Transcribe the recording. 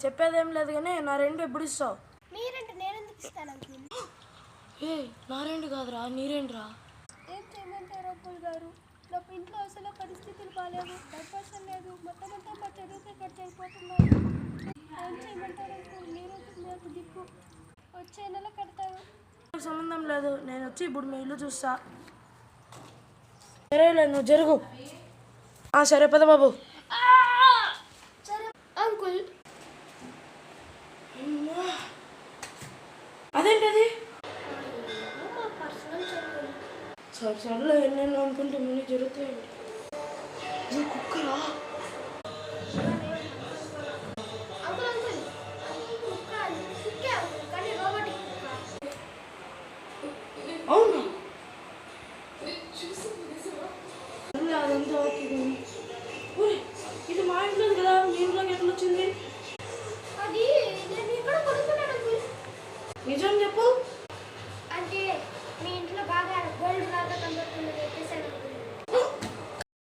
చెప్పేదేం లేదు కానీ నా రెంట్ ఎప్పుడు ఇస్తావు? మీ రెంట్ నేను ఎందుకు ఇస్తాను అంకుల్? నా రెంట్ కాదురా, నీ రెంట్రా. ఏం చేయమంటారు అంకుల్ గారు? నాకు ఇంట్లో అసలు పరిస్థితులు బాగాలేవు, డబ్బు లేదు, మొత్తం అంతా మా చదువుకి ఖర్చు అయిపోతున్నాను. ఏం చేయమంటారు అంకుల్? మీరు నాకు దిక్కు, వచ్చే నెల కడతారు. సంబంధం లేదు, నేను వచ్చి ఇప్పుడు మీ ఇల్లు చూస్తా. సరేలే, నువ్వు జరుగు. సరే పద బాబు. సరే అంకుల్. అదేంటది? సర్లే, ఎన్నెన్నో అనుకుంటే మళ్ళీ జరుగుతాయండి. ఇది కుక్కరా? అవునా? అదంతా ఓకే. ఇది మా ఇంట్లో కదా, మీ ఇంట్లోకి ఎట్లా వచ్చింది?